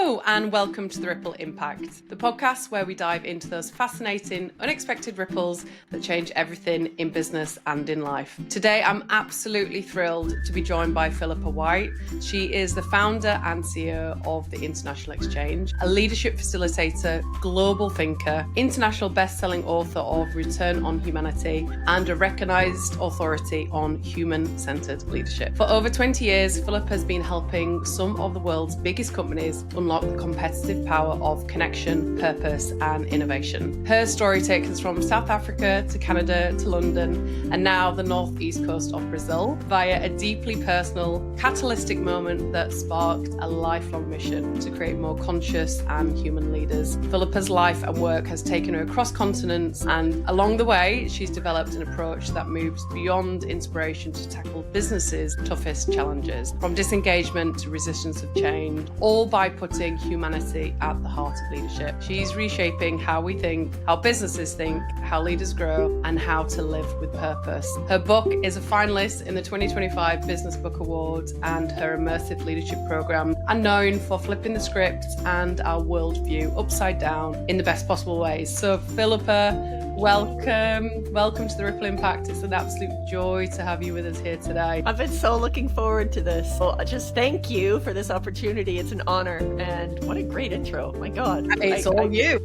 Hello and welcome to The Ripple Impact, the podcast where we dive into those fascinating, unexpected ripples that change everything in business and in life. Today, I'm absolutely thrilled to be joined by Philippa White. She is the founder and CEO of the International Exchange, a leadership facilitator, global thinker, international best-selling author of Return on Humanity, and a recognized authority on human-centered leadership. For over 20 years, Philippa has been helping some of the world's biggest companies unlock the competitive power of connection, purpose, and innovation. Her story takes us from South Africa to Canada to London and now the northeast coast of Brazil via a deeply personal, catalytic moment that sparked a lifelong mission to create more conscious and human leaders. Philippa's life and work has taken her across continents, and along the way, she's developed an approach that moves beyond inspiration to tackle businesses' toughest challenges, from disengagement to resistance of change, all by putting humanity at the heart of leadership. She's reshaping how we think, how businesses think, how leaders grow, and how to live with purpose. Her book is a finalist in the 2025 Business Book Awards, and her immersive leadership program are known for flipping the script and our worldview upside down in the best possible ways. So Philippa, welcome to the Ripple Impact. It's an absolute joy to have you with us here today. I've been so looking forward to this. Well, just thank you for this opportunity. It's an honor, and what a great intro. My God. It's all you.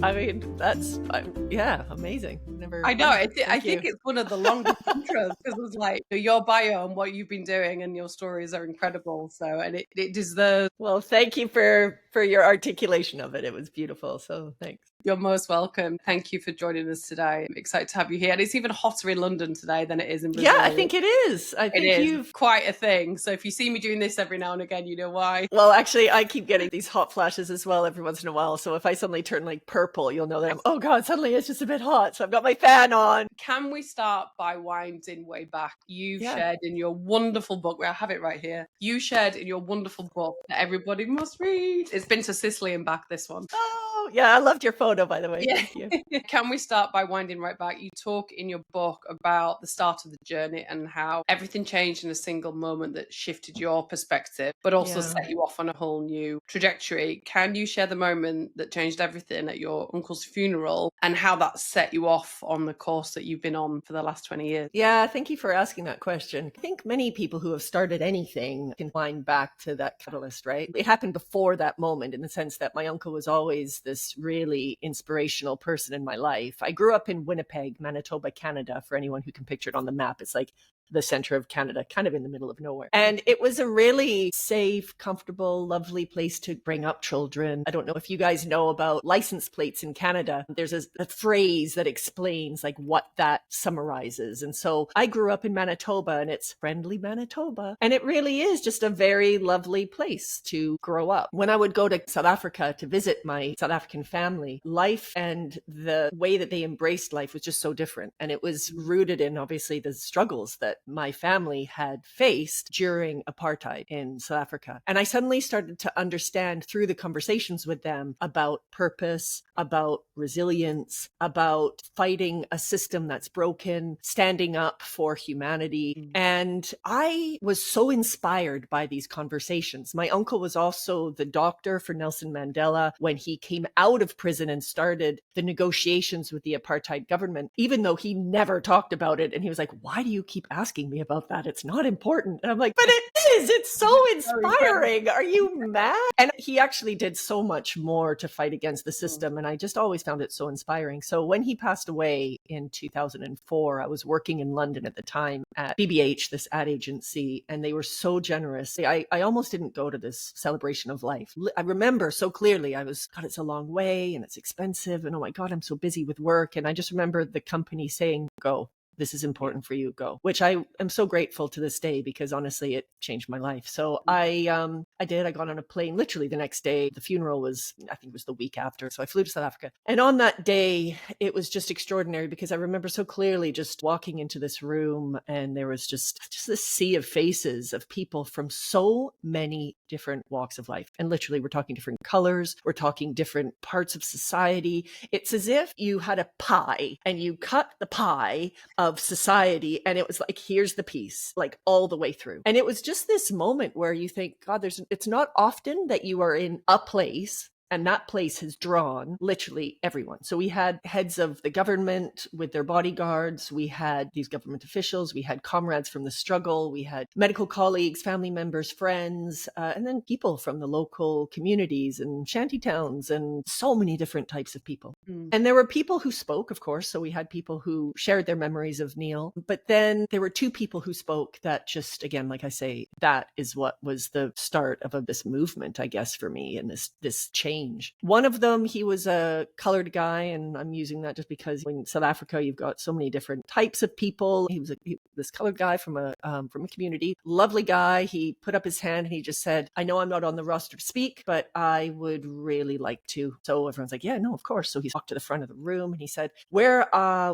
I mean, amazing. I know. I think it's one of the longest intros because it's like your bio and what you've been doing and your stories are incredible. So, and it deserves. Well, thank you for your articulation of it. It was beautiful. So thanks. You're most welcome. Thank you for joining us today. I'm excited to have you here. And it's even hotter in London today than it is in Brazil. Yeah, I think it is. I think you've quite a thing. So if you see me doing this every now and again, you know why. Well, actually, I keep getting these hot flashes as well every once in a while. So if I suddenly turn like purple, you'll know that oh God, suddenly it's just a bit hot. So I've got my fan on. Can we start by winding way back? You've shared in your wonderful book, where I have it right here. You shared in your wonderful book that everybody must read. It's been to Sicily and back, this one. Oh, yeah. I loved your photo, by the way. Yeah. Thank you. Can we start by winding right back? You talk in your book about the start of the journey and how everything changed in a single moment that shifted your perspective, but also set you off on a whole new trajectory. Can you share the moment that changed everything at your uncle's funeral and how that set you off on the course that you've been on for the last 20 years? Yeah, thank you for asking that question. I think many people who have started anything can wind back to that catalyst, right? It happened before that moment in the sense that my uncle was always this really inspirational person in my life. I grew up in Winnipeg, Manitoba, Canada. For anyone who can picture it on the map, it's like the center of Canada, kind of in the middle of nowhere. And it was a really safe, comfortable, lovely place to bring up children. I don't know if you guys know about license plates in Canada. There's a phrase that explains like what that summarizes. And so I grew up in Manitoba, and it's friendly Manitoba. And it really is just a very lovely place to grow up. When I would go to South Africa to visit my South African family, life and the way that they embraced life was just so different. And it was rooted in obviously the struggles that my family had faced during apartheid in South Africa. And I suddenly started to understand through the conversations with them about purpose, about resilience, about fighting a system that's broken, standing up for humanity. And I was so inspired by these conversations. My uncle was also the doctor for Nelson Mandela when he came out of prison and started the negotiations with the apartheid government, even though he never talked about it. And he was like, why do you keep asking me about that? It's not important. And I'm like, but it is. It's so inspiring. Are you mad? And he actually did so much more to fight against the system. And I just always found it so inspiring. So when he passed away in 2004, I was working in London at the time at BBH, this ad agency, and they were so generous. I almost didn't go to this celebration of life. I remember so clearly, God, it's a long way and it's expensive. And oh my God, I'm so busy with work. And I just remember the company saying, go. This is important for you, go, which I am so grateful to this day because honestly, it changed my life. So I got on a plane literally the next day. The funeral was, I think it was the week after. So I flew to South Africa. And on that day, it was just extraordinary because I remember so clearly just walking into this room and there was just this sea of faces of people from so many different walks of life. And literally we're talking different colors. We're talking different parts of society. It's as if you had a pie and you cut the pie of of society. And it was like, here's the piece, like all the way through. And it was just this moment where you think, God, it's not often that you are in a place and that place has drawn literally everyone. So we had heads of the government with their bodyguards. We had these government officials. We had comrades from the struggle. We had medical colleagues, family members, friends, and then people from the local communities and shanty towns and so many different types of people. And there were people who spoke, of course. So we had people who shared their memories of Neil. But then there were two people who spoke that just, again, like I say, that is what was the start of this movement, I guess, for me, and this change. One of them, he was a colored guy, and I'm using that just because in South Africa, you've got so many different types of people. He was this colored guy from a community, lovely guy. He put up his hand and he just said, I know I'm not on the roster to speak, but I would really like to. So everyone's like, yeah, no, of course. So he walked to the front of the room and he said, where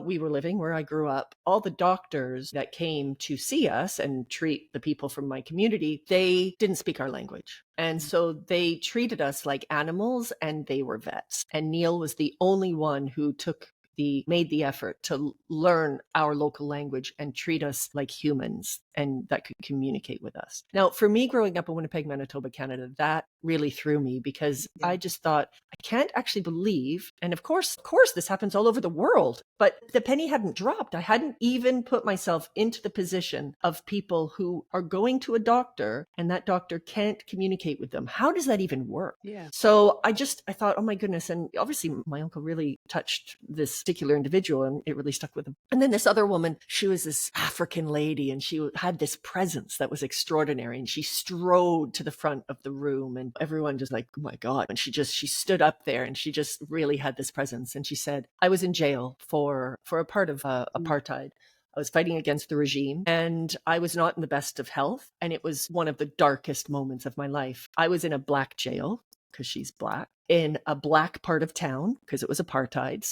we were living, where I grew up, all the doctors that came to see us and treat the people from my community, they didn't speak our language. And so they treated us like animals, and they were vets. And Neil was the only one who made the effort to learn our local language and treat us like humans and that could communicate with us. Now, for me, growing up in Winnipeg, Manitoba, Canada, that really threw me because I just thought, I can't actually believe, and of course, this happens all over the world, but the penny hadn't dropped. I hadn't even put myself into the position of people who are going to a doctor and that doctor can't communicate with them. How does that even work? Yeah. So I thought, oh my goodness. And obviously my uncle really touched this particular individual and it really stuck with him. And then this other woman, she was this African lady and she had this presence that was extraordinary. And she strode to the front of the room and everyone just like, oh my God. And she stood up there and she just really had this presence. And she said, I was in jail for a part of apartheid. I was fighting against the regime and I was not in the best of health. And it was one of the darkest moments of my life. I was in a black jail because she's black, in a black part of town because it was apartheid.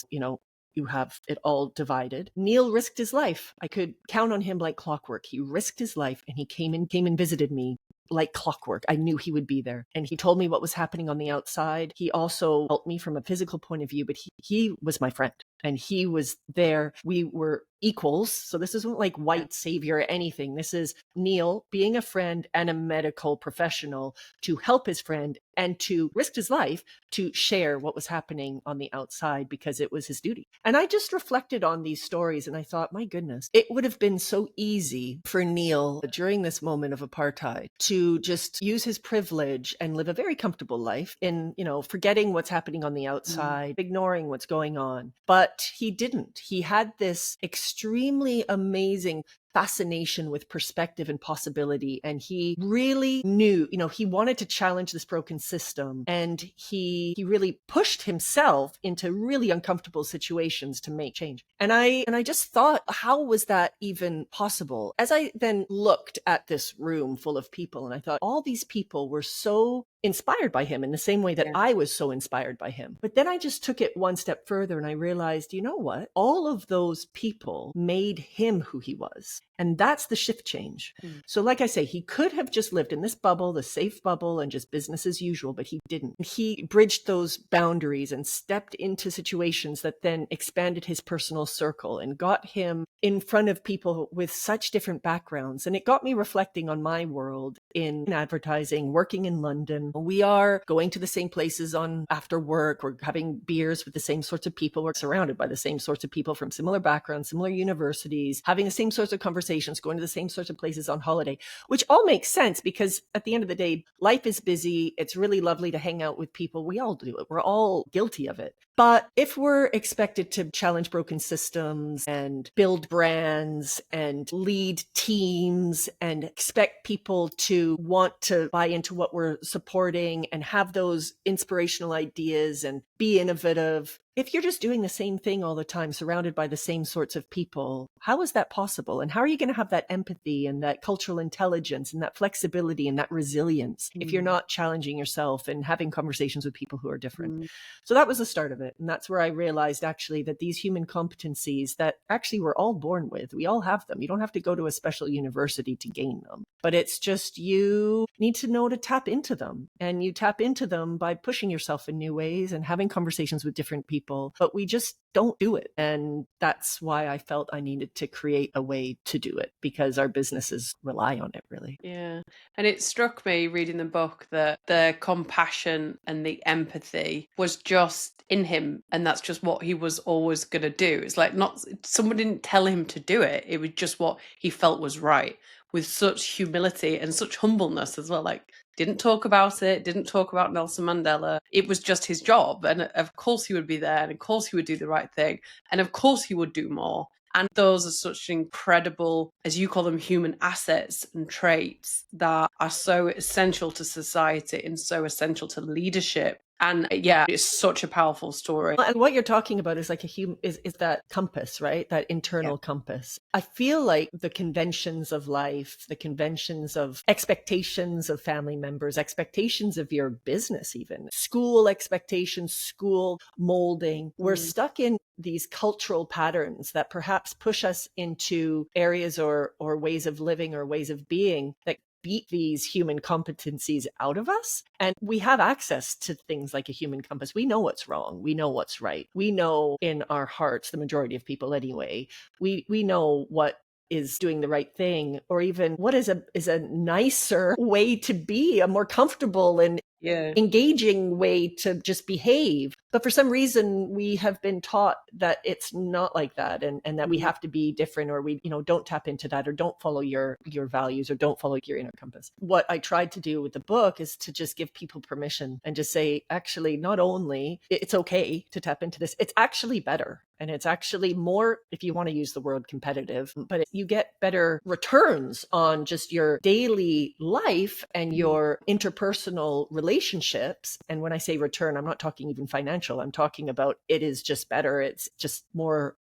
You have it all divided. Neil risked his life. I could count on him like clockwork. He risked his life and he came and visited me like clockwork. I knew he would be there. And he told me what was happening on the outside. He also helped me from a physical point of view, but he was my friend and he was there. We were equals. So this isn't like white savior or anything. This is Neil being a friend and a medical professional to help his friend and to risk his life to share what was happening on the outside because it was his duty. And I just reflected on these stories and I thought, my goodness, it would have been so easy for Neil during this moment of apartheid to just use his privilege and live a very comfortable life in, forgetting what's happening on the outside, ignoring what's going on. But he didn't. He had this extremely amazing fascination with perspective and possibility. And he really knew, he wanted to challenge this broken system. And he really pushed himself into really uncomfortable situations to make change. And I just thought, how was that even possible? As I then looked at this room full of people, and I thought all these people were so inspired by him in the same way that I was so inspired by him. But then I just took it one step further and I realized, you know what? All of those people made him who he was. And that's the shift change. So like I say, he could have just lived in this bubble, the safe bubble, and just business as usual, but he didn't. He bridged those boundaries and stepped into situations that then expanded his personal circle and got him in front of people with such different backgrounds. And it got me reflecting on my world in advertising, working in London. We are going to the same places after work. We're having beers with the same sorts of people. We're surrounded by the same sorts of people from similar backgrounds, similar universities, having the same sorts of conversations, going to the same sorts of places on holiday, which all makes sense because at the end of the day, life is busy. It's really lovely to hang out with people. We all do it. We're all guilty of it. But if we're expected to challenge broken systems and build brands and lead teams and expect people to want to buy into what we're supporting and have those inspirational ideas and be innovative, if you're just doing the same thing all the time, surrounded by the same sorts of people, how is that possible? And how are you going to have that empathy and that cultural intelligence and that flexibility and that resilience if you're not challenging yourself and having conversations with people who are different? So that was the start of it. And that's where I realized actually that these human competencies that actually we're all born with, we all have them. You don't have to go to a special university to gain them, but it's just you need to know to tap into them. And you tap into them by pushing yourself in new ways and having conversations with different people people, but we just don't do it. And that's why I felt I needed to create a way to do it, because our businesses rely on it, really. Yeah. And it struck me reading the book that the compassion and the empathy was just in him. And that's just what he was always going to do. It's like not someone didn't tell him to do it. It was just what he felt was right, with such humility and such humbleness as well. Like, didn't talk about it, didn't talk about Nelson Mandela. It was just his job. And of course he would be there. And of course he would do the right thing. And of course he would do more. And those are such incredible, as you call them, human assets and traits that are so essential to society and so essential to leadership. And yeah, it's such a powerful story. And what you're talking about is like is that compass, right? That internal compass. I feel like the conventions of life, the conventions of expectations of family members, expectations of your business, even school expectations, school molding, we're stuck in these cultural patterns that perhaps push us into areas or ways of living or ways of being that beat these human competencies out of us. And we have access to things like a human compass. We know what's wrong. We know what's right. We know in our hearts, the majority of people anyway, we know what is doing the right thing, or even what is a nicer way to be, a more comfortable and engaging way to just behave. But for some reason, we have been taught that it's not like that, and that we have to be different, or we, don't tap into that, or don't follow your values, or don't follow your inner compass. What I tried to do with the book is to just give people permission and just say, actually, not only it's okay to tap into this, it's actually better. And it's actually more, if you want to use the word competitive, but you get better returns on just your daily life and your interpersonal relationships. And when I say return, I'm not talking even financial. I'm talking about it is just better. It's just more,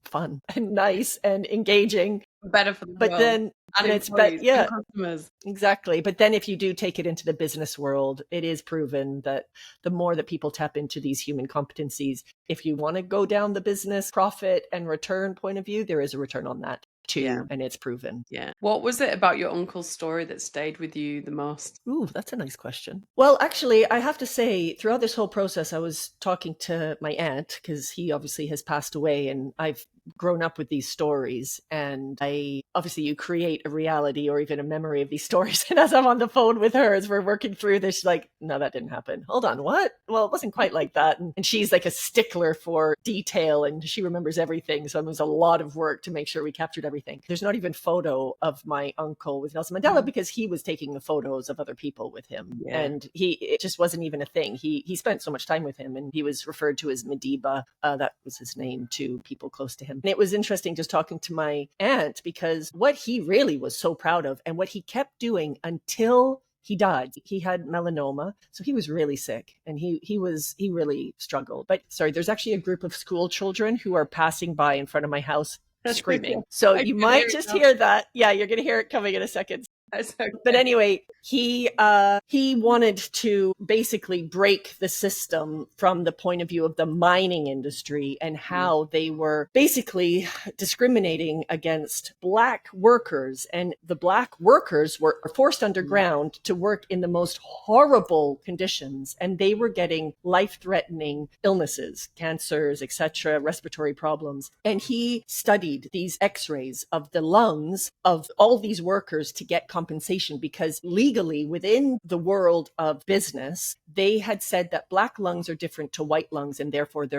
fun and nice and engaging. Better for the but world. then And it's employees and customers. Exactly. But then if you do take it into the business world, it is proven that the more that people tap into these human competencies, if you want to go down the business profit and return point of view, there is a return on that too. Yeah. And it's proven. Yeah. What was it about your uncle's story that stayed with you the most? Ooh, that's a nice question. Well, actually, I have to say, throughout this whole process, I was talking to my aunt, because he obviously has passed away, and I've grown up with these stories, and obviously you create a reality or even a memory of these stories. And as I'm on the phone with her, as we're working through this, she's like, no, that didn't happen. Hold on, what? Well, it wasn't quite like that. And she's like a stickler for detail, and she remembers everything. So it was a lot of work to make sure we captured everything. There's not even photo of my uncle with Nelson Mandela, because he was taking the photos of other people with him. Yeah. And it just wasn't even a thing. He spent so much time with him, and he was referred to as Madiba. That was his name to people close to him. And it was interesting just talking to my aunt, because what he really was so proud of, and what he kept doing until he died, he had melanoma. So he was really sick, and he really struggled. But sorry, there's actually a group of school children who are passing by in front of my house screaming. So you might just hear that. Yeah, you're going to hear it coming in a second. Okay. But anyway, he wanted to basically break the system from the point of view of the mining industry, and how they were basically discriminating against Black workers. And the Black workers were forced underground to work in the most horrible conditions, and they were getting life-threatening illnesses, cancers, etc., respiratory problems. And he studied these x-rays of the lungs of all these workers to get compensation, because legally within the world of business, they had said that Black lungs are different to white lungs, and therefore they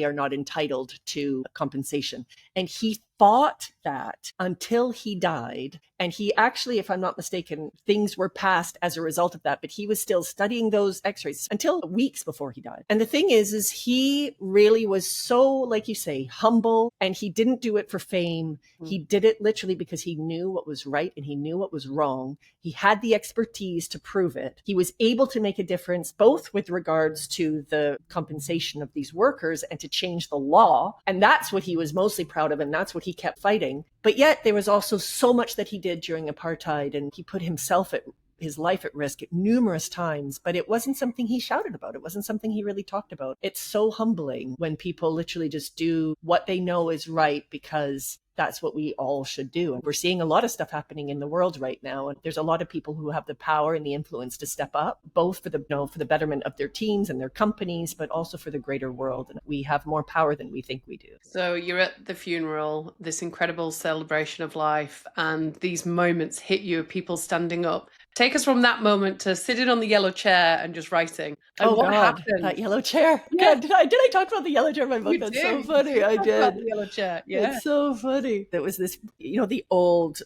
are not entitled to compensation. And he fought that until he died. And he actually, if I'm not mistaken, things were passed as a result of that, but he was still studying those x-rays until weeks before he died. And the thing is he really was so, like you say, humble, and he didn't do it for fame. He did it literally because he knew what was right and he knew what was wrong. He had the expertise to prove it. He was able to make a difference, both with regards to the compensation of these workers and to change the law. And that's what he was mostly proud of, and that's what he kept fighting. But yet there was also so much that he did during apartheid, and he put his life at risk numerous times, but it wasn't something he shouted about. It wasn't something he really talked about. It's so humbling when people literally just do what they know is right, because that's what we all should do. And we're seeing a lot of stuff happening in the world right now. And there's a lot of people who have the power and the influence to step up, both for the, for the betterment of their teams and their companies, but also for the greater world. And we have more power than we think we do. So you're at the funeral, this incredible celebration of life, and these moments hit you of people standing up. Take us from that moment to sitting on the yellow chair and just writing. Like, what happened? That yellow chair. Yeah. God, did I talk about the yellow chair in my book? That's so funny. I did. The yellow chair. Yeah. It's so funny. There was this, the old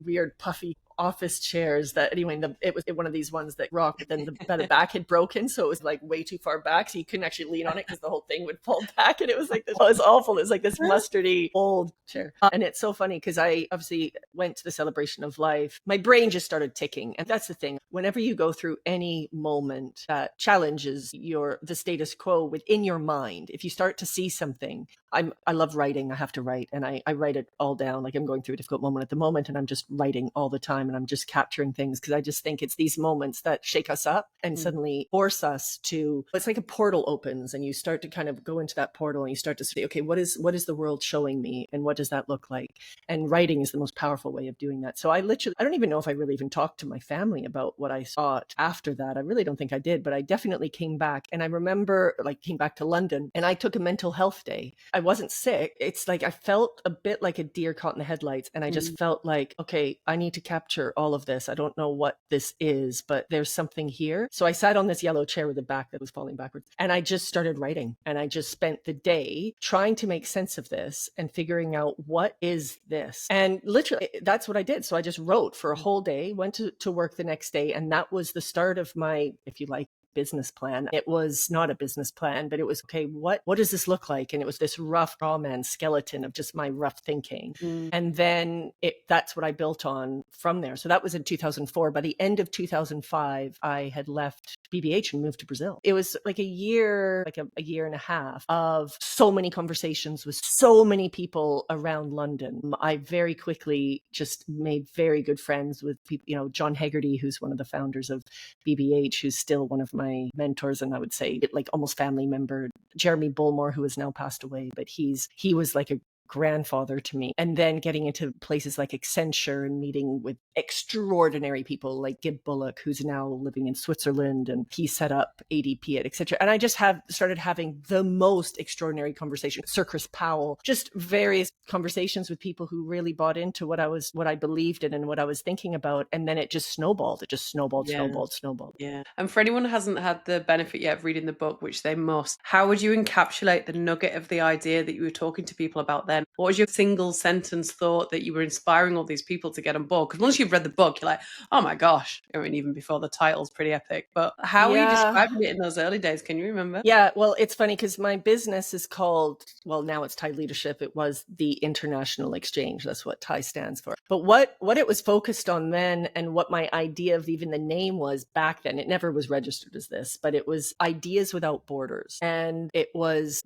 weird puffy office chairs that it was one of these ones that rocked, but then the back had broken, so it was like way too far back, so you couldn't actually lean on it because the whole thing would fall back, and it was like this, it was awful. It was like this mustardy old chair. And it's so funny because I obviously went to the celebration of life. My brain just started ticking, and that's the thing. Whenever you go through any moment that challenges the status quo within your mind, if you start to see something, I love writing. I have to write, and I write it all down. Like, I'm going through a difficult moment at the moment, and I'm just writing all the time, and I'm just capturing things because I just think it's these moments that shake us up and suddenly force us to. It's like a portal opens, and you start to kind of go into that portal, and you start to say, okay, what is the world showing me, and what does that look like? And writing is the most powerful way of doing that. So I don't even know if I really even talked to my family about what I thought after that. I really don't think I did, but I definitely came back, and I remember came back to London, and I took a mental health day. I wasn't sick. It's like I felt a bit like a deer caught in the headlights, and I just felt like, okay, I need to capture all of this. I don't know what this is, but there's something here. So I sat on this yellow chair with the back that was falling backwards, and I just started writing, and I just spent the day trying to make sense of this and figuring out what is this. And literally that's what I did. So I just wrote for a whole day, went to work the next day, and that was the start of my, if you like, business plan. It was not a business plan, but it was, okay, what does this look like? And it was this rough raw man skeleton of just my rough thinking. And then that's what I built on from there. So that was in 2004. By the end of 2005, I had left BBH and moved to Brazil. It was like a year and a half of so many conversations with so many people around London. I very quickly just made very good friends with people, John Hegarty, who's one of the founders of BBH, who's still one of my mentors, and I would say like almost family member. Jeremy Bullmore, who has now passed away, but he was like a grandfather to me. And then getting into places like Accenture and meeting with extraordinary people like Gib Bullock, who's now living in Switzerland, and he set up ADP at Accenture. And I just started having the most extraordinary conversation. Sir Chris Powell, just various conversations with people who really bought into what I believed in and what I was thinking about. And then it just snowballed. It just snowballed. Yeah. And for anyone who hasn't had the benefit yet of reading the book, which they must, how would you encapsulate the nugget of the idea that you were talking to people about then? What was your single sentence thought that you were inspiring all these people to get on board? Because once you've read the book, you're like, oh my gosh. I mean, even before the title's pretty epic. But how were you describing it in those early days? Can you remember? Yeah, well, it's funny because my business is called, well, now it's Thai Leadership. It was the International Exchange. That's what Thai stands for. But what it was focused on then, and what my idea of even the name was back then, it never was registered as this, but it was Ideas Without Borders. And it was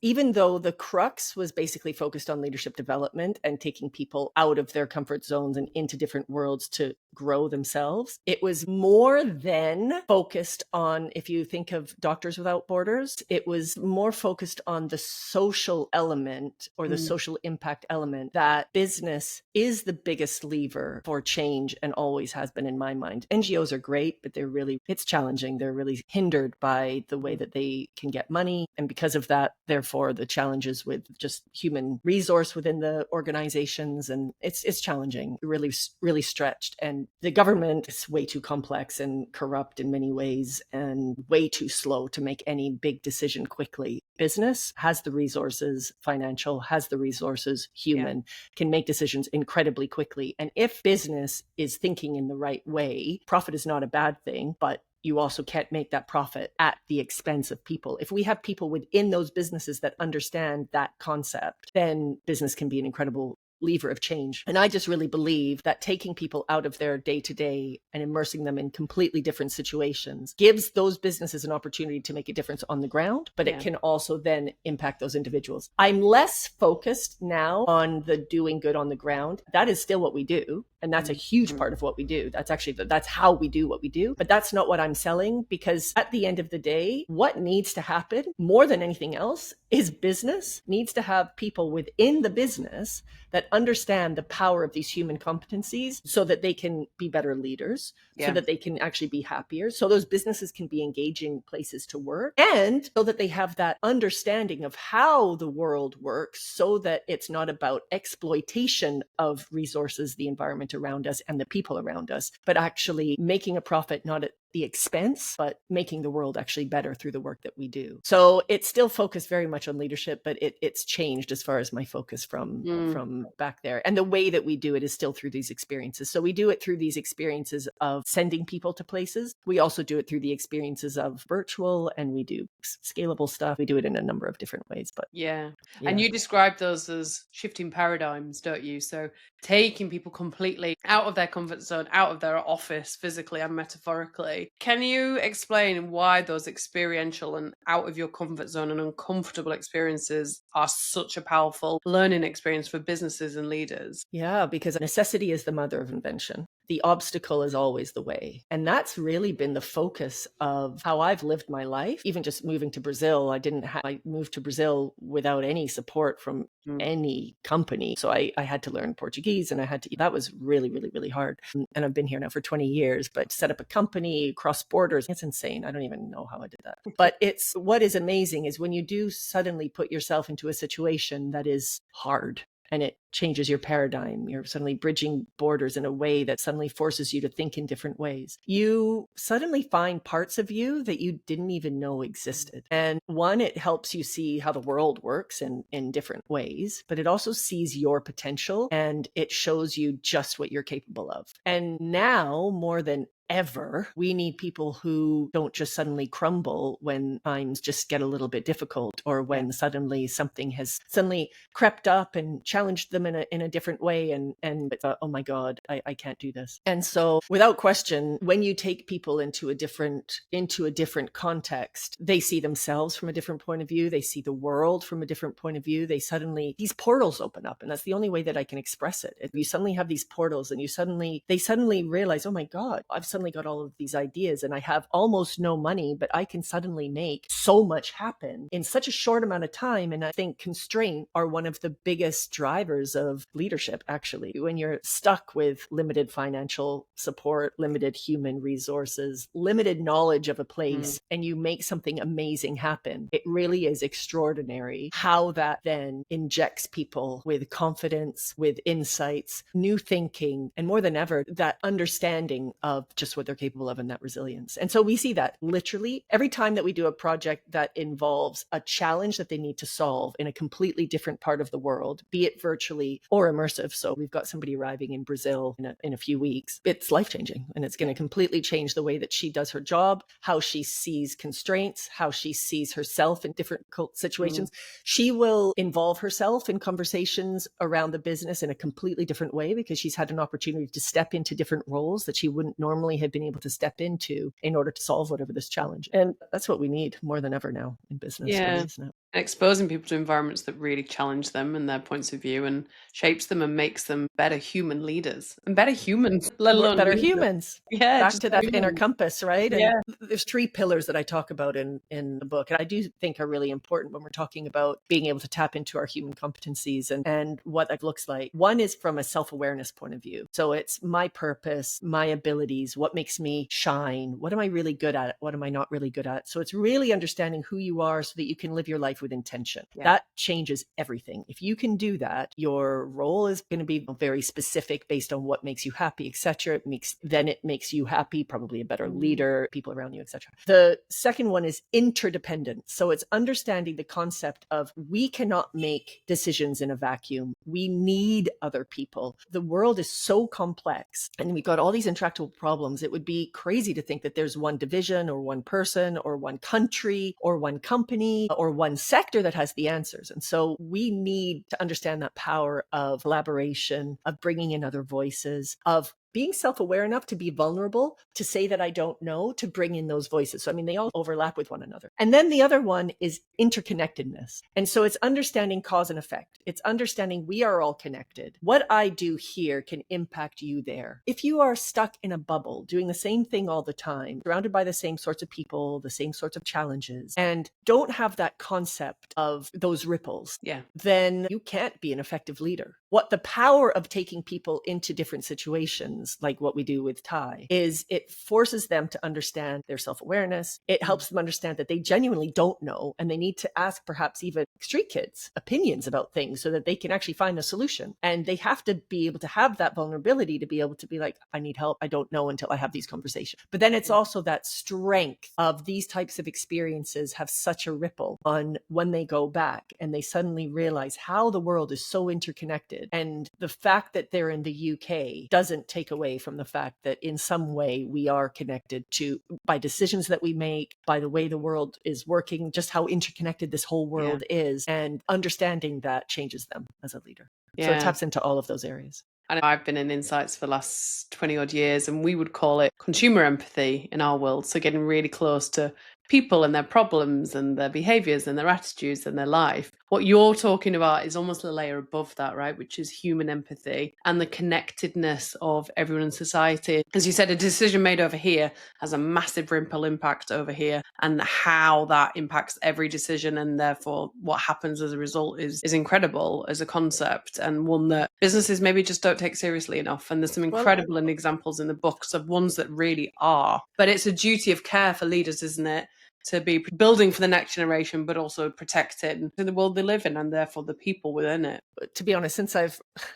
even though the crux was basically focused on leadership development and taking people out of their comfort zones and into different worlds to grow themselves, it was more than focused on, if you think of Doctors Without Borders, it was more focused on the social element or the social impact element, that business is the biggest lever for change and always has been in my mind. NGOs are great, but it's challenging. They're really hindered by the way that they can get money. And because of that, therefore, the challenges with just human resource within the organizations, and it's challenging, really, really stretched. And the government is way too complex and corrupt in many ways, and way too slow to make any big decision quickly. Business has the resources, financial has the resources, human can make decisions incredibly quickly. And if business is thinking in the right way, profit is not a bad thing, but you also can't make that profit at the expense of people. If we have people within those businesses that understand that concept, then business can be an incredible lever of change. And I just really believe that taking people out of their day-to-day and immersing them in completely different situations gives those businesses an opportunity to make a difference on the ground, but it can also then impact those individuals. I'm less focused now on the doing good on the ground. That is still what we do. And that's a huge part of what we do. That's how we do what we do. But that's not what I'm selling, because at the end of the day, what needs to happen more than anything else is business needs to have people within the business that understand the power of these human competencies so that they can be better leaders, so that they can actually be happier, so those businesses can be engaging places to work, and so that they have that understanding of how the world works, so that it's not about exploitation of resources, the environment around us and the people around us, but actually making a profit, not at the expense, but making the world actually better through the work that we do. So it's still focused very much on leadership, but it's changed as far as my focus from back there. And the way that we do it is still through these experiences. So we do it through these experiences of sending people to places. We also do it through the experiences of virtual, and we do scalable stuff. We do it in a number of different ways. But yeah. And you describe those as shifting paradigms, don't you? So taking people completely out of their comfort zone, out of their office, physically and metaphorically. Can you explain why those experiential and out of your comfort zone and uncomfortable experiences are such a powerful learning experience for businesses and leaders? Yeah, because necessity is the mother of invention. The obstacle is always the way. And that's really been the focus of how I've lived my life. Even just moving to Brazil, I moved to Brazil without any support from any company. So I had to learn Portuguese, and that was really, really, really hard. And I've been here now for 20 years, but set up a company, cross borders, it's insane. I don't even know how I did that. But what is amazing is when you do suddenly put yourself into a situation that is hard, and it changes your paradigm. You're suddenly bridging borders in a way that suddenly forces you to think in different ways. You suddenly find parts of you that you didn't even know existed. And one, it helps you see how the world works in different ways, but it also sees your potential, and it shows you just what you're capable of. And now more than ever, we need people who don't just suddenly crumble when times just get a little bit difficult, or when suddenly something has suddenly crept up and challenged them in a different way, and oh my God, I can't do this. And so without question, when you take people into a different context, they see themselves from a different point of view. They see the world from a different point of view. These portals open up, and that's the only way that I can express it. You suddenly have these portals, and they suddenly realize, oh my God, I've suddenly got all of these ideas, and I have almost no money, but I can suddenly make so much happen in such a short amount of time. And I think constraint are one of the biggest drivers of leadership, actually. When you're stuck with limited financial support, limited human resources, limited knowledge of a place, and you make something amazing happen, it really is extraordinary how that then injects people with confidence, with insights, new thinking, and more than ever, that understanding of just what they're capable of and that resilience. And so we see that literally every time that we do a project that involves a challenge that they need to solve in a completely different part of the world, be it virtually or immersive. So we've got somebody arriving in Brazil in a few weeks. It's life-changing, and it's going to completely change the way that she does her job, how she sees constraints, how she sees herself in different situations. She will involve herself in conversations around the business in a completely different way, because she's had an opportunity to step into different roles that she wouldn't normally have been able to step into in order to solve whatever this challenge. And that's what we need more than ever now in business, really, isn't it? Exposing people to environments that really challenge them and their points of view, and shapes them and makes them better human leaders and better humans, let alone better leaders. humans. Yeah, back to that inner compass, right? Yeah. And there's 3 pillars that I talk about in the book, and I do think are really important when we're talking about being able to tap into our human competencies and what that looks like. One is from a self-awareness point of view. So it's my purpose, my abilities, what makes me shine, what am I really good at, what am I not really good at. So it's really understanding who you are so that you can live your life with intention. That changes everything. If you can do that, your role is going to be very specific based on what makes you happy, etc. It makes you happy, probably a better leader, people around you, etc. The second one is interdependence. So it's understanding the concept of we cannot make decisions in a vacuum. We need other people. The world is so complex, and we've got all these intractable problems. It would be crazy to think that there's one division or one person or one country or one company or one sector that has the answers. And so we need to understand that power of collaboration, of bringing in other voices, of being self-aware enough to be vulnerable, to say that I don't know, to bring in those voices. So, I mean, they all overlap with one another. And then the other one is interconnectedness. And so it's understanding cause and effect. It's understanding we are all connected. What I do here can impact you there. If you are stuck in a bubble, doing the same thing all the time, surrounded by the same sorts of people, the same sorts of challenges, and don't have that concept of those ripples, then you can't be an effective leader. What the power of taking people into different situations, like what we do with Ty, is it forces them to understand their self-awareness. It helps them understand that they genuinely don't know, and they need to ask perhaps even street kids opinions about things so that they can actually find a solution. And they have to be able to have that vulnerability to be able to be like, I need help. I don't know until I have these conversations. But then it's also that strength of these types of experiences have such a ripple on when they go back and they suddenly realize how the world is so interconnected. And the fact that they're in the UK doesn't take away from the fact that in some way we are connected to by decisions that we make, by the way the world is working, just how interconnected this whole world is, and understanding that changes them as a leader. So it taps into all of those areas. And I've been in Insights for the last 20 odd years, and we would call it consumer empathy in our world. So getting really close to people and their problems and their behaviors and their attitudes and their life. What you're talking about is almost a layer above that, right? Which is human empathy and the connectedness of everyone in society. As you said, a decision made over here has a massive ripple impact over here, and how that impacts every decision, and therefore what happens as a result is incredible as a concept, and one that businesses maybe just don't take seriously enough. And there's some incredible examples in the books of ones that really are. But it's a duty of care for leaders, isn't it? To be building for the next generation, but also protecting the world they live in and therefore the people within it. To be honest,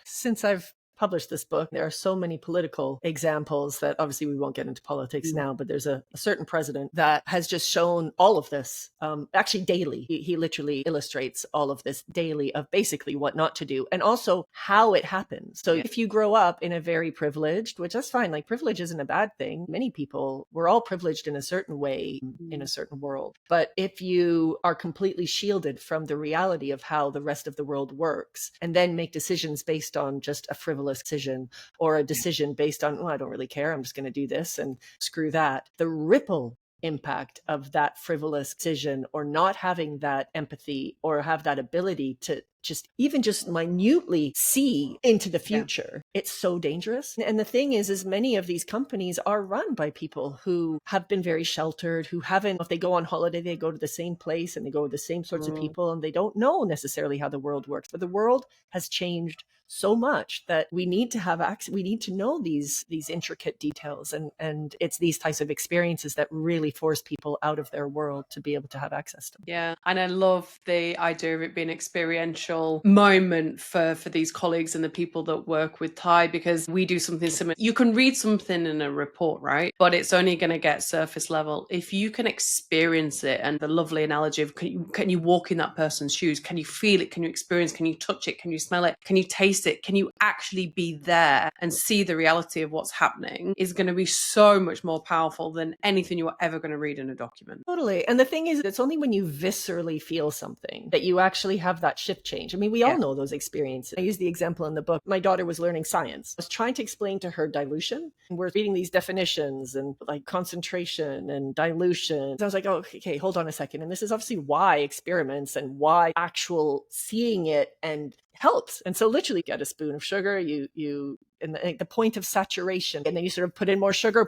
since I've published this book, there are so many political examples that obviously we won't get into politics now, but there's a certain president that has just shown all of this, actually daily. He literally illustrates all of this daily of basically what not to do and also how it happens. So if you grow up in a very privileged, which that's fine, like privilege isn't a bad thing. Many people, we're all privileged in a certain way in a certain world. But if you are completely shielded from the reality of how the rest of the world works and then make decisions based on just a frivolous decision or a decision based on, I don't really care, I'm just going to do this and screw that, the ripple impact of that frivolous decision or not having that empathy or have that ability to just minutely see into the future. It's so dangerous. And the thing is many of these companies are run by people who have been very sheltered, who haven't, if they go on holiday, they go to the same place and they go with the same sorts of people and they don't know necessarily how the world works. But the world has changed so much that we need to have access. We need to know these intricate details. And it's these types of experiences that really force people out of their world to be able to have access to them. Yeah. And I love the idea of it being experiential moment for these colleagues and the people that work with Ty, because we do something similar. You can read something in a report, right? But it's only going to get surface level. If you can experience it, and the lovely analogy of can you walk in that person's shoes? Can you feel it? Can you experience? Can you touch it? Can you smell it? Can you taste it? Can you actually be there and see the reality of what's happening? Is going to be so much more powerful than anything you're ever going to read in a document. Totally. And the thing is, it's only when you viscerally feel something that you actually have that shift change. I mean, we all know those experiences. I use the example in the book. My daughter was learning science. I was trying to explain to her dilution. And we're reading these definitions and like concentration and dilution. So I was like, oh, okay, hold on a second. And this is obviously why experiments and why actual seeing it and helps. And so literally get a spoon of sugar, you and the point of saturation, and then you sort of put in more sugar.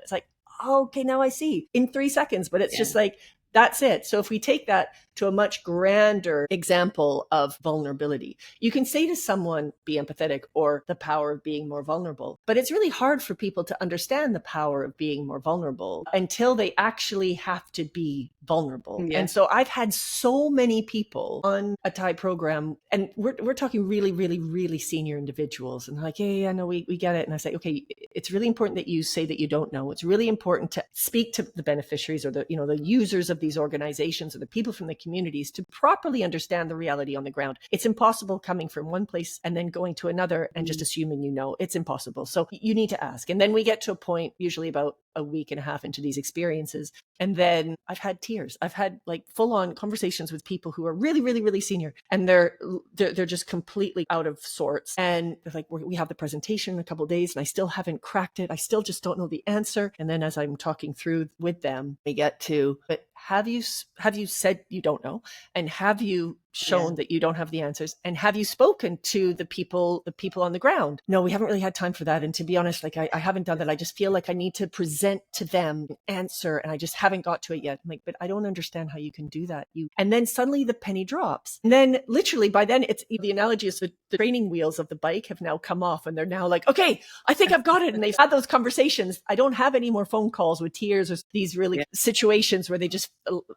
It's like, oh, okay, now I see in 3 seconds, but it's just like, that's it. So if we take that to a much grander example of vulnerability, you can say to someone, be empathetic or the power of being more vulnerable. But it's really hard for people to understand the power of being more vulnerable until they actually have to be vulnerable. Yeah. And so I've had so many people on a Thai program, and we're talking really, really, really senior individuals. And like, hey, I know we get it. And I say, okay, it's really important that you say that you don't know. It's really important to speak to the beneficiaries or the users of these organizations or the people from the communities to properly understand the reality on the ground. It's impossible coming from one place and then going to another and just assuming it's impossible. So you need to ask. And then we get to a point usually about a week and a half into these experiences. And then I've had tears. I've had like full on conversations with people who are really, really, really senior, and they're just completely out of sorts. And they're like, we have the presentation in a couple of days and I still haven't cracked it. I still just don't know the answer. And then as I'm talking through with them, we get to, but have you said you don't know? And have you shown that you don't have the answers? And have you spoken to the people on the ground? No, we haven't really had time for that. And to be honest, like I haven't done that. I just feel like I need to present to them an answer and I just haven't got to it yet. I'm like, but I don't understand how you can do that. And then suddenly the penny drops. And then literally by then it's the analogy is the training wheels of the bike have now come off and they're now like, okay, I think I've got it. And they've had those conversations. I don't have any more phone calls with tears or these really situations where they just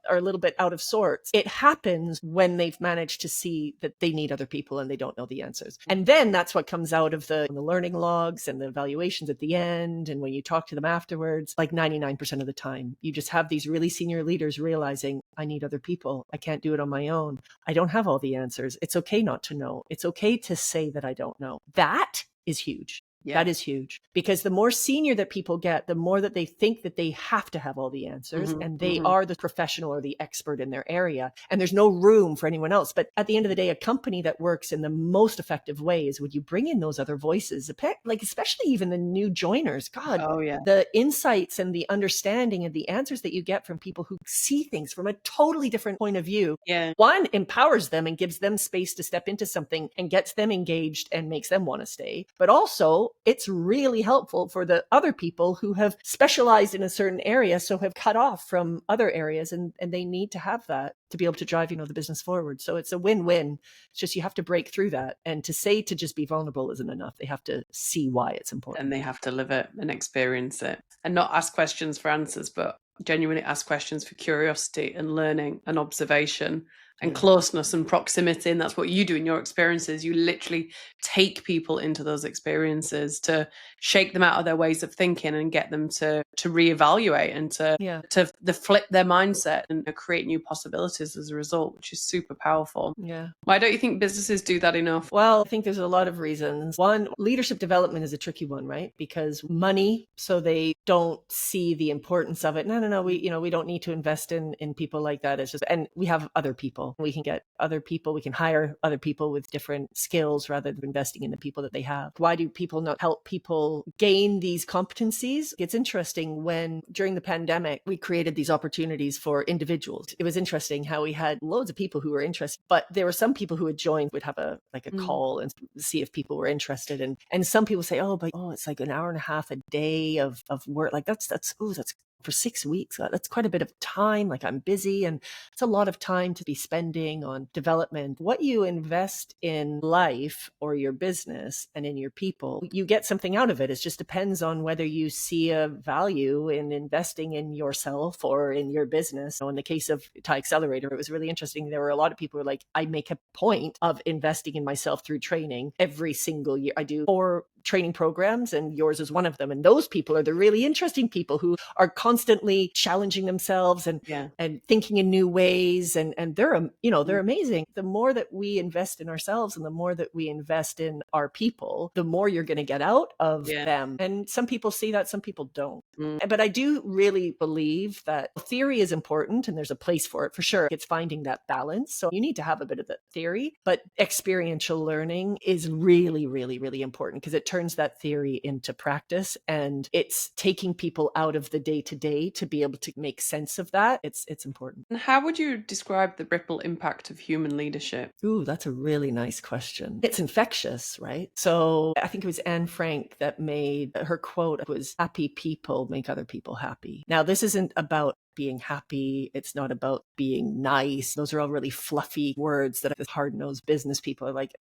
are a little bit out of sorts. It happens when they've managed to see that they need other people and they don't know the answers. And then that's what comes out of the learning logs and the evaluations at the end. And when you talk to them afterwards, like 99% of the time, you just have these really senior leaders realizing, I need other people. I can't do it on my own. I don't have all the answers. It's okay not to know. It's okay to say that I don't know. That is huge. Yeah. That is huge, because the more senior that people get, the more that they think that they have to have all the answers and they are the professional or the expert in their area and there's no room for anyone else. But at the end of the day, a company that works in the most effective way is when you bring in those other voices, like especially even the new joiners. God, the insights and the understanding and the answers that you get from people who see things from a totally different point of view. Yeah. One empowers them and gives them space to step into something and gets them engaged and makes them want to stay. But also it's really helpful for the other people who have specialized in a certain area, so have cut off from other areas, and they need to have that to be able to drive, the business forward. So it's a win-win. It's just you have to break through that. And to say to just be vulnerable isn't enough. They have to see why it's important. And they have to live it and experience it and not ask questions for answers, but genuinely ask questions for curiosity and learning and observation and closeness and proximity. And that's what you do in your experiences. You literally take people into those experiences to shake them out of their ways of thinking and get them to reevaluate and to flip their mindset and create new possibilities as a result, which is super powerful. Yeah. Why don't you think businesses do that enough? Well, I think there's a lot of reasons. One, leadership development is a tricky one, right? Because money, so they don't see the importance of it. No, we don't need to invest in people like that. It's just, and we have other people. We can get other people. We can hire other people with different skills rather than investing in the people that they have. Why do people not help people gain these competencies? It's interesting when during the pandemic, we created these opportunities for individuals. It was interesting how we had loads of people who were interested, but there were some people who had joined, would have a call and see if people were interested. And some people say, it's like an hour and a half a day of work. Like that's for 6 weeks. That's quite a bit of time. Like I'm busy and it's a lot of time to be spending on development. What you invest in life or your business and in your people, you get something out of it. It just depends on whether you see a value in investing in yourself or in your business. So in the case of Thai Accelerator, it was really interesting. There were a lot of people who were like, I make a point of investing in myself through training every single year. I do 4 training programs and yours is one of them. And those people are the really interesting people who are constantly challenging themselves and thinking in new ways. And they're amazing. The more that we invest in ourselves and the more that we invest in our people, the more you're going to get out of them. And some people see that, some people don't. But I do really believe that theory is important and there's a place for it for sure. It's finding that balance. So you need to have a bit of the theory, but experiential learning is really, really, really important because it turns that theory into practice and it's taking people out of the day-to-day to be able to make sense of that. It's important. And how would you describe the ripple impact of human leadership? Ooh, that's a really nice question. It's infectious, right? So I think it was Anne Frank that made her quote was, happy people make other people happy. Now, this isn't about being happy. It's not about being nice. Those are all really fluffy words that the hard-nosed business people are like,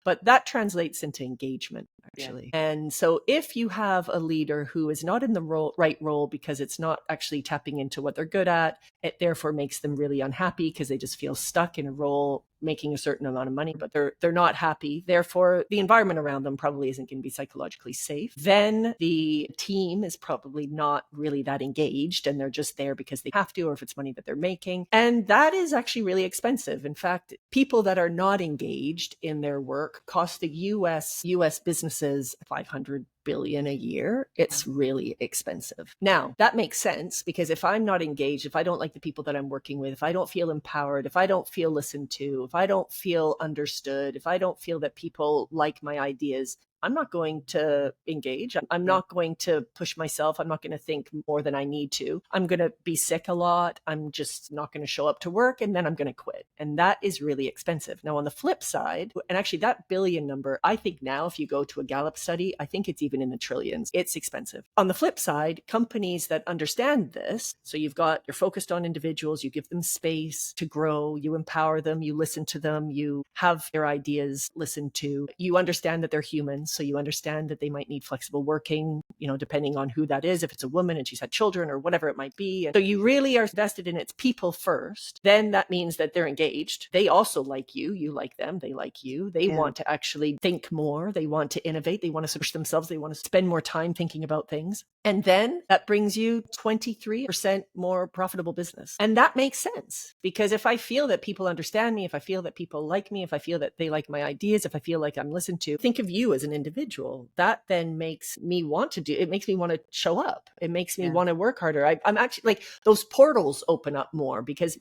but that translates into engagement, actually. And so if you have a leader who is not in the right role because it's not actually tapping into what they're good at, it therefore makes them really unhappy because they just feel stuck in a role making a certain amount of money, but they're not happy. Therefore, the environment around them probably isn't going to be psychologically safe. Then the team is probably not really that engaged and they're just there because they have to, or if it's money that they're making. And that is actually really expensive. In fact, people that are not engaged in their work cost the US businesses $500 billion a year, it's really expensive. Now, that makes sense because if I'm not engaged, if I don't like the people that I'm working with, if I don't feel empowered, if I don't feel listened to, if I don't feel understood, if I don't feel that people like my ideas, I'm not going to engage. I'm not going to push myself. I'm not going to think more than I need to. I'm going to be sick a lot. I'm just not going to show up to work, and then I'm going to quit. And that is really expensive. Now, on the flip side, and actually that billion number, I think now if you go to a Gallup study, I think it's even in the trillions. It's expensive. On the flip side, companies that understand this, so you're focused on individuals, you give them space to grow, you empower them, you listen to them, you have their ideas listened to, you understand that they're humans. So you understand that they might need flexible working, depending on who that is, if it's a woman and she's had children or whatever it might be. And so you really are vested in its people first. Then that means that they're engaged. They also like you. You like them. They like you. They want to actually think more. They want to innovate. They want to push themselves. They want to spend more time thinking about things. And then that brings you 23% more profitable business. And that makes sense because if I feel that people understand me, if I feel that people like me, if I feel that they like my ideas, if I feel like I'm listened to, think of you as an individual. That then makes me want to it makes me want to show up. It makes me want to work harder. I'm actually like those portals open up more because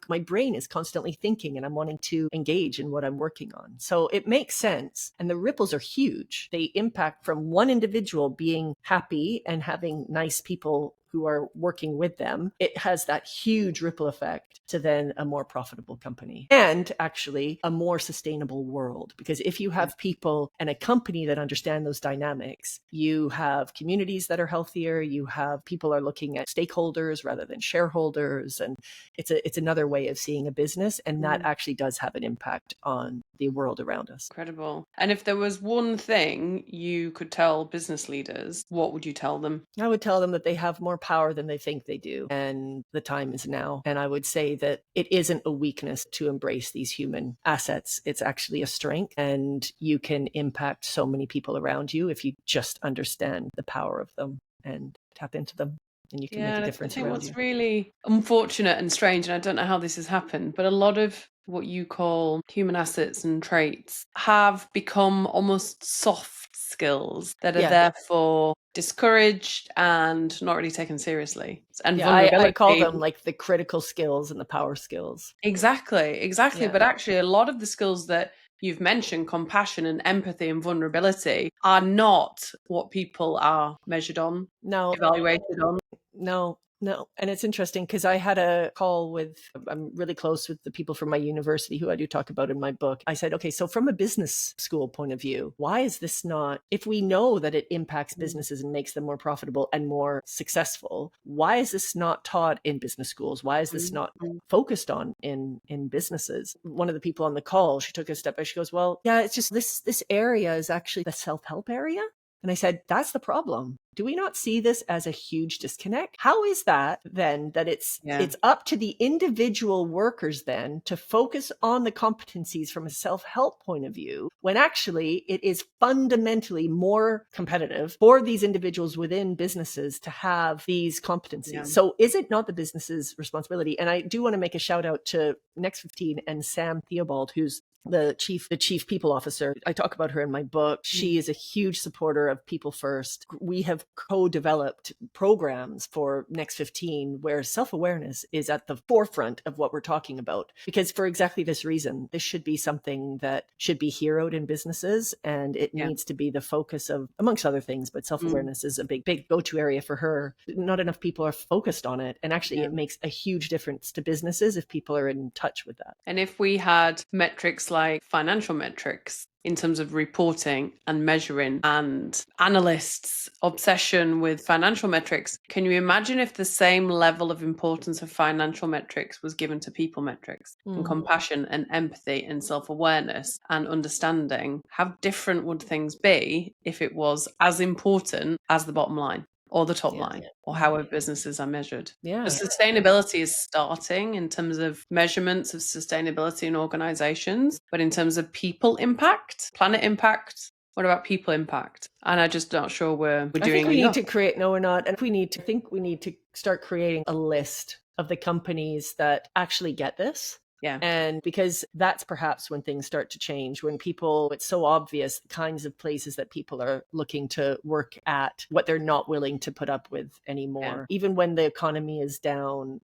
my brain is constantly thinking and I'm wanting to engage in what I'm working on. So it makes sense. And the ripples are huge. They impact from one individual being happy and having nice people who are working with them. It has that huge ripple effect to then a more profitable company and actually a more sustainable world. Because if you have people and a company that understand those dynamics, you have communities that are healthier, you have people are looking at stakeholders rather than shareholders. And it's another way of seeing a business. And that actually does have an impact on the world around us. Incredible. And if there was one thing you could tell business leaders, what would you tell them? I would tell them that they have more power than they think they do. And the time is now. And I would say that it isn't a weakness to embrace these human assets. It's actually a strength. And you can impact so many people around you if you just understand the power of them and tap into them. And you can make a difference around you. I think what's really unfortunate and strange, and I don't know how this has happened, but a lot of what you call human assets and traits have become almost soft skills that are therefore discouraged and not really taken seriously. And vulnerability. I call them like the critical skills and the power skills. Exactly. Yeah. But actually a lot of the skills that you've mentioned, compassion and empathy and vulnerability, are not what people are measured on, evaluated on. No. And it's interesting because I had a call I'm really close with the people from my university who I do talk about in my book. I said, okay, so from a business school point of view, why is this not, if we know that it impacts businesses and makes them more profitable and more successful, why is this not taught in business schools? Why is this not focused on in businesses? One of the people on the call, she took a step back. She goes, well, yeah, it's just this area is actually the self-help area. And I said, that's the problem. Do we not see this as a huge disconnect? How is that then that it's up to the individual workers then to focus on the competencies from a self-help point of view when actually it is fundamentally more competitive for these individuals within businesses to have these competencies? Yeah. So is it not the business's responsibility? And I do want to make a shout out to Next 15 and Sam Theobald, who's the chief people officer. I talk about her in my book. She is a huge supporter of People First. We have co-developed programs for Next 15 where self-awareness is at the forefront of what we're talking about. Because for exactly this reason, this should be something that should be heroed in businesses, and it needs to be the focus of, amongst other things, but self-awareness is a big go-to area for her. Not enough people are focused on it. And actually it makes a huge difference to businesses if people are in touch with that. And if we had metrics like financial metrics in terms of reporting and measuring, and analysts' obsession with financial metrics, can you imagine if the same level of importance of financial metrics was given to people metrics and compassion and empathy and self-awareness and understanding? How different would things be if it was as important as the bottom line or the top line, or how businesses are measured? The sustainability is starting in terms of measurements of sustainability in organizations, but in terms of people impact, planet impact, what about people impact? And I'm just not sure we're doing enough. I think we need to create, no, we're not. And we need to start creating a list of the companies that actually get this. Yeah. And because that's perhaps when things start to change, when it's so obvious the kinds of places that people are looking to work at, what they're not willing to put up with anymore. Yeah. Even when the economy is down,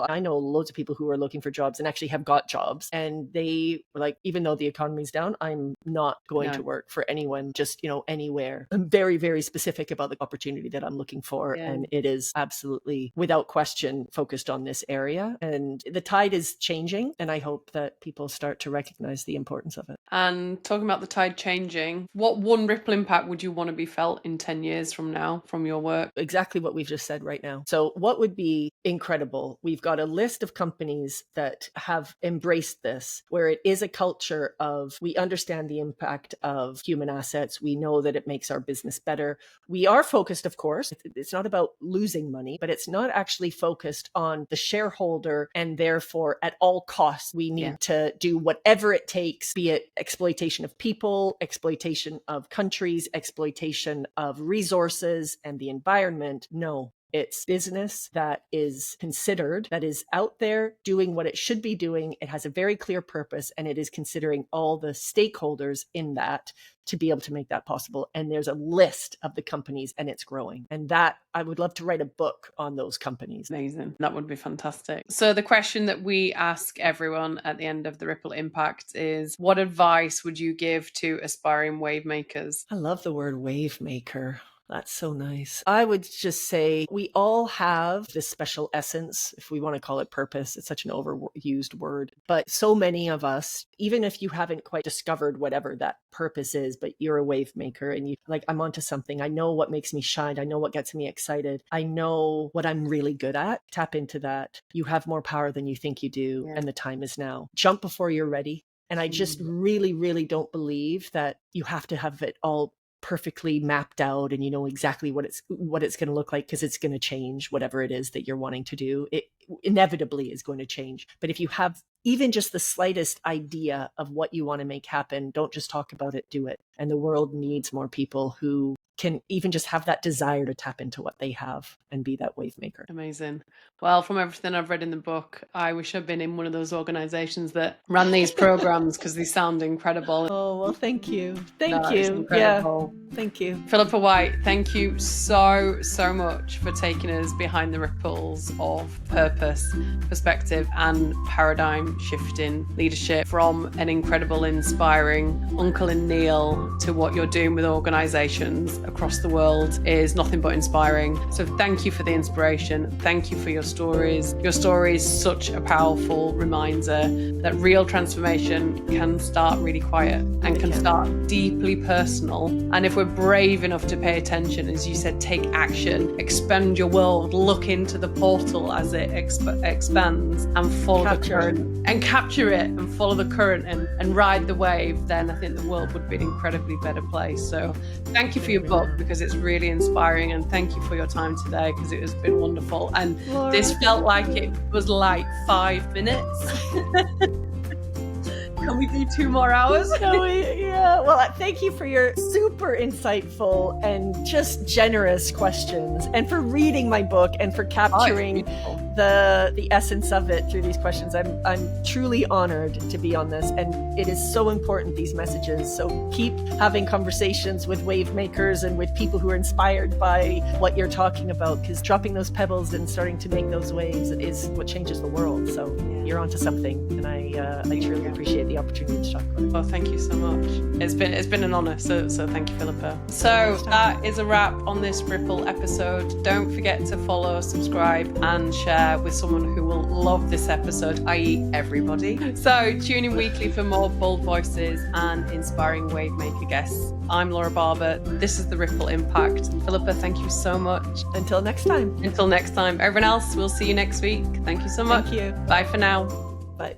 I know loads of people who are looking for jobs and actually have got jobs, and they like, even though the economy's down, I'm not going to work for anyone, just, anywhere. I'm very, very specific about the opportunity that I'm looking for. Yeah. And it is absolutely, without question, focused on this area. And the tide is changing. And I hope that people start to recognize the importance of it. And talking about the tide changing, what one ripple impact would you want to be felt in 10 years from now from your work? Exactly what we've just said right now. So what would be incredible? We've got a list of companies that have embraced this, where it is a culture of, we understand the impact of human assets. We know that it makes our business better. We are focused, of course, it's not about losing money, but it's not actually focused on the shareholder. And therefore, at all costs, we need to do whatever it takes, be it exploitation of people, exploitation of countries, exploitation of resources and the environment. No. It's business that is considered, that is out there doing what it should be doing. It has a very clear purpose, and it is considering all the stakeholders in that to be able to make that possible. And there's a list of the companies, and it's growing. And that, I would love to write a book on those companies. Amazing. That would be fantastic. So the question that we ask everyone at the end of the Ripple Impact is, what advice would you give to aspiring wave makers? I love the word wave maker. That's so nice. I would just say we all have this special essence, if we want to call it purpose. It's such an overused word. But so many of us, even if you haven't quite discovered whatever that purpose is, but you're a wave maker and you like, I'm onto something. I know what makes me shine. I know what gets me excited. I know what I'm really good at. Tap into that. You have more power than you think you do. And the time is now. Jump before you're ready. And I just really, really don't believe that you have to have it all perfectly mapped out and you know exactly what it's going to look like, because it's going to change. Whatever it is that you're wanting to do, it inevitably is going to change. But if you have even just the slightest idea of what you want to make happen, don't just talk about it, do it. And the world needs more people who can even just have that desire to tap into what they have and be that wave maker. Amazing. Well, from everything I've read in the book, I wish I'd been in one of those organizations that ran these programs, because they sound incredible. Oh, well, thank you. Thank you. Yeah, thank you. Philippa White, thank you so much for taking us behind the ripples of purpose, perspective, and paradigm shifting leadership, from an incredible, inspiring uncle in Neil to what you're doing with organizations across the world is nothing but inspiring. So thank you for the inspiration. Thank you for your stories. Your story is such a powerful reminder that real transformation can start really quiet and can start deeply personal. And if we're brave enough to pay attention, as you said, take action, expand your world, look into the portal as it expands, and follow the current and capture it and follow the current and ride the wave, then I think the world would be an incredibly better place. So thank you for your book, because it's really inspiring, and thank you for your time today, because it has been wonderful. And Laura, this felt like it was like 5 minutes. Can we do 2 more hours? Yeah. Well, thank you for your super insightful and just generous questions, and for reading my book and for capturing the essence of it through these questions. I'm truly honored to be on this, and it is so important, these messages. So keep having conversations with wave makers and with people who are inspired by what you're talking about, because dropping those pebbles and starting to make those waves is what changes the world. So you're onto something, and I truly appreciate the opportunity to talk about it. Well, thank you so much. It's been an honor. So thank you, Philippa. So that is a wrap on this Ripple episode. Don't forget to follow, subscribe, and share with someone who will love this episode, i.e. everybody. So tune in weekly for more bold voices and inspiring wave maker guests. I'm Laura Barber. This is the Ripple Impact. Philippa, thank you so much. Until next time. Everyone else, we'll see you next week. Thank you so much. Thank you. Bye for now. Bye.